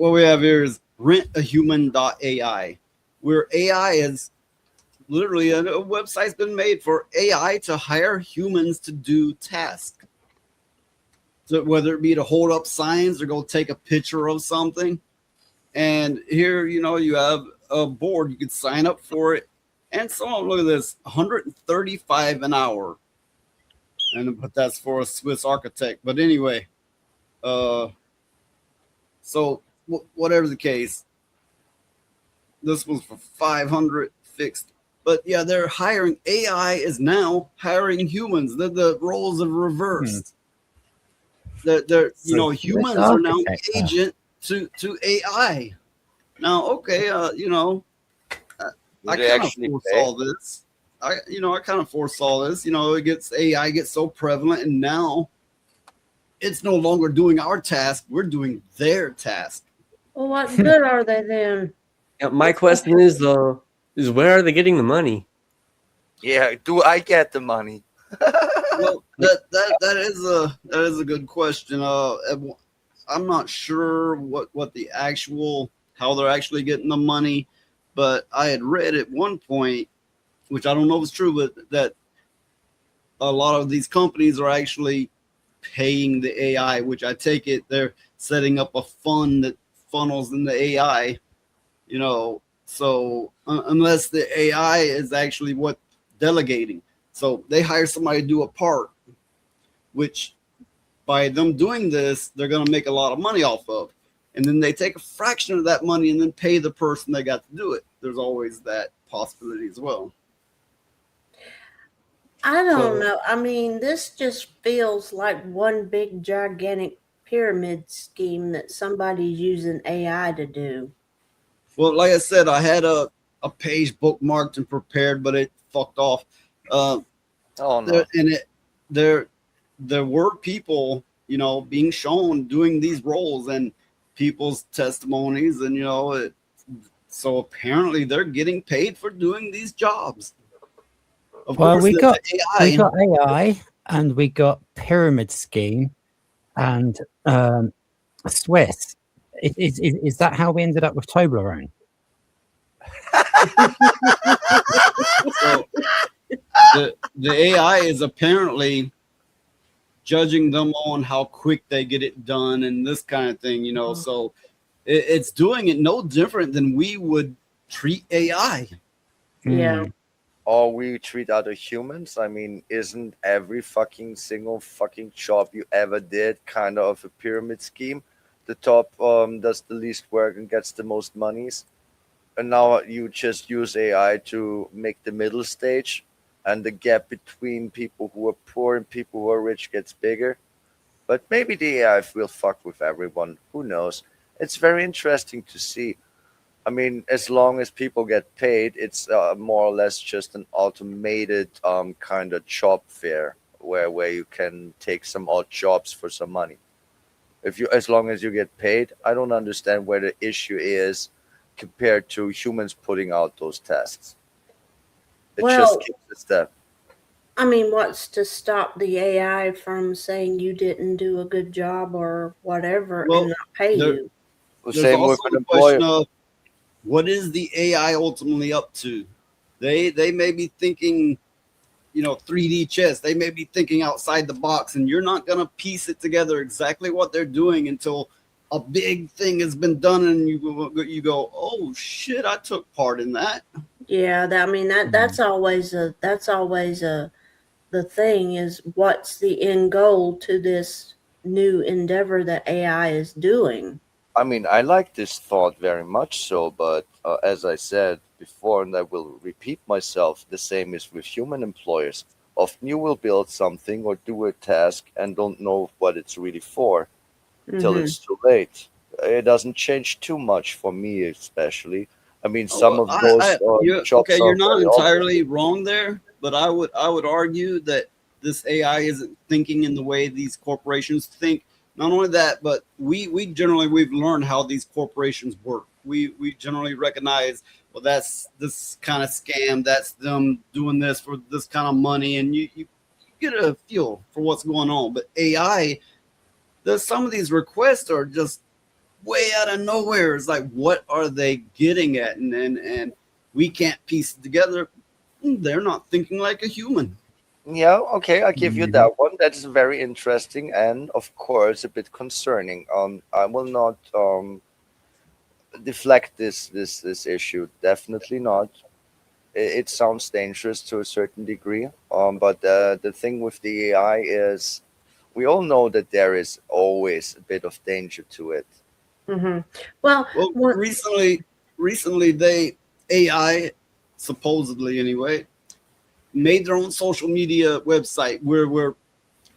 what we have here is rentahuman.ai, where AI is literally a website's been made for AI to hire humans to do tasks. So whether it be to hold up signs or go take a picture of something. And here, you have a board. You could sign up for it. And so on. Look at this, 135 an hour. But that's for a Swiss architect. But anyway, so whatever the case, this was for 500 fixed. But yeah, they're hiring. AI is now hiring humans. The roles have reversed. Humans are now agent to AI. Now, okay, I kind of foresaw this. I kind of foresaw this. AI gets so prevalent, and now it's no longer doing our task. We're doing their task. Well, what good are they then? Yeah, my question is where are they getting the money? Yeah, do I get the money? Well, that is a good question. I'm not sure what the how they're actually getting the money, but I had read at one point, which I don't know if it's true, but that a lot of these companies are actually paying the AI, which I take it they're setting up a fund that funnels in the AI. So unless the AI is actually what delegating. So they hire somebody to do a part, which by them doing this, they're going to make a lot of money off of. And then they take a fraction of that money and then pay the person they got to do it. There's always that possibility as well. I don't know. I mean, this just feels like one big gigantic pyramid scheme that somebody's using AI to do. Well, like I said, I had a page bookmarked and prepared, but it fucked off. Oh no! There were people, being shown doing these roles and people's testimonies, and so apparently they're getting paid for doing these jobs. Of course, we got AI, and we got pyramid scheme, and Swiss. Is that how we ended up with Toblerone? So the AI is apparently judging them on how quick they get it done and this kind of thing, So it's doing it no different than we would treat AI. Yeah. Or we treat other humans. I mean, isn't every single job you ever did kind of a pyramid scheme? The top does the least work and gets the most monies. And now you just use AI to make the middle stage, and the gap between people who are poor and people who are rich gets bigger. But maybe the AI will fuck with everyone. Who knows? It's very interesting to see. I mean, as long as people get paid, it's more or less just an automated kind of job fair where you can take some odd jobs for some money. As long as you get paid, I don't understand where the issue is compared to humans putting out those tasks. It just keeps a step. I mean, what's to stop the AI from saying you didn't do a good job or whatever and not pay you? There's also the question of what is the AI ultimately up to? They may be thinking, 3D chess. They may be thinking outside the box, and you're not going to piece it together exactly what they're doing until a big thing has been done, and you go, oh shit, I took part in that. Yeah, that's always the thing is what's the end goal to this new endeavor that AI is doing. I mean, I like this thought very much so, but as I said before, and I will repeat myself, the same is with human employers. Often you will build something or do a task and don't know what it's really for till it's too late. It doesn't change too much for me, especially. I mean, some of those jobs. Okay, you're not entirely wrong there, but I would argue that this AI isn't thinking in the way these corporations think. Not only that, but we've learned how these corporations work. We generally recognize, well, that's this kind of scam. That's them doing this for this kind of money, and you get a feel for what's going on. But AI, some of these requests are just way out of nowhere. It's like, what are they getting at? And we can't piece it together. They're not thinking like a human. Yeah, okay, I'll give you Mhm. that one. That is very interesting and, of course, a bit concerning. I will not deflect this issue. Definitely not. It sounds dangerous to a certain degree. But the thing with the AI is, we all know that there is always a bit of danger to it. Hmm. Well, Well, one, recently they AI supposedly anyway made their own social media website where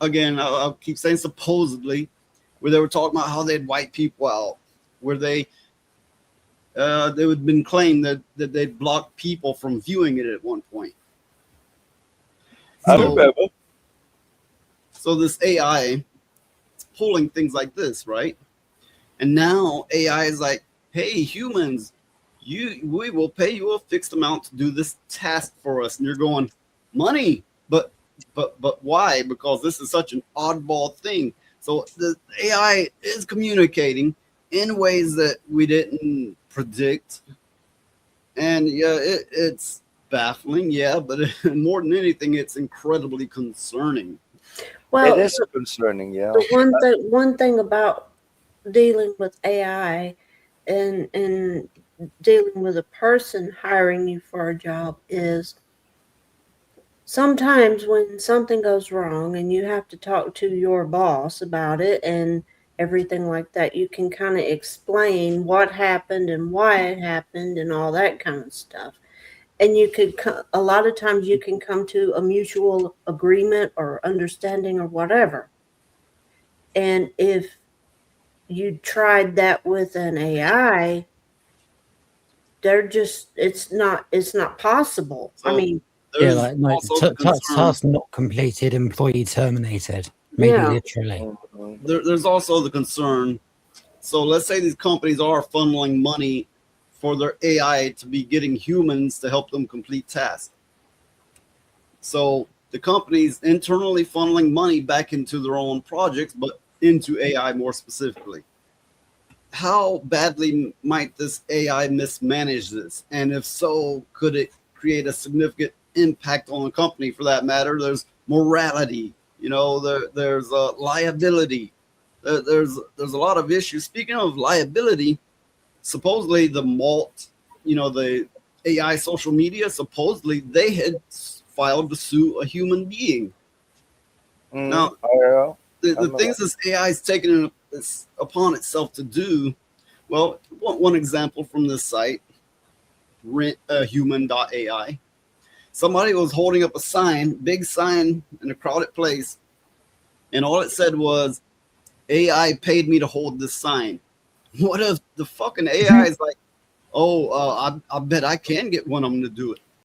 again I'll keep saying supposedly, where they were talking about how they'd wipe people out, where they would have been claimed that they'd block people from viewing it at one point. I So remember. so this AI is pulling things like this, right? And now AI is like, hey, humans, we will pay you a fixed amount to do this task for us. And you're going, money, but why? Because this is such an oddball thing. So the AI is communicating in ways that we didn't predict. And yeah, it's baffling, yeah, but more than anything, it's incredibly concerning. It well, is concerning, yeah. the one thing about dealing with AI and dealing with a person hiring you for a job is sometimes when something goes wrong and you have to talk to your boss about it and everything like that, you can kind of explain what happened and why it happened and all that kind of stuff. And you could, a lot of times, you can come to a mutual agreement or understanding or whatever. And if you tried that with an AI, they're just, it's not possible. I So mean, Yeah, there's like no, also the concern. task not completed, employee terminated. Maybe yeah. literally. Mhm. There's also the concern. So let's say these companies are funneling money for their AI to be getting humans to help them complete tasks. So the companies internally funneling money back into their own projects, but into AI more specifically. How badly might this AI mismanage this? And if so, could it create a significant impact on the company for that matter? There's morality, there's liability. There's a lot of issues. Speaking of liability, supposedly the Malt, the AI social media, supposedly they had filed to sue a human being. Mhm. Now, Yeah, the, I the remember. things this AI is taking upon itself to do, well, one example from this site, rentahuman.ai. Somebody was holding up a sign, big sign in a crowded place, and all it said was, AI paid me to hold this sign. What if the fucking AI is like, oh, I bet I can get one of them to do it.